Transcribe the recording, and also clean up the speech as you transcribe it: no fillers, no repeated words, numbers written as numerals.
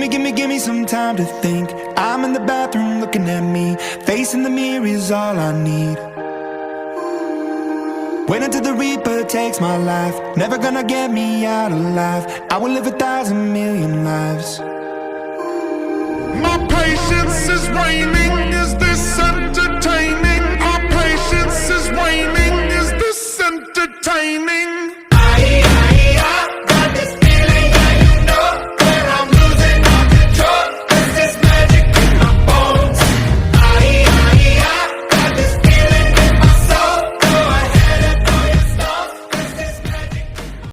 Give me some time to think. I'm in the bathroom looking at me. Facing the mirror is all I need. Wait until the Reaper takes my life. Never gonna get me out alive. I will live 1,000,000,000 lives. My patience is waning. Is this entertaining?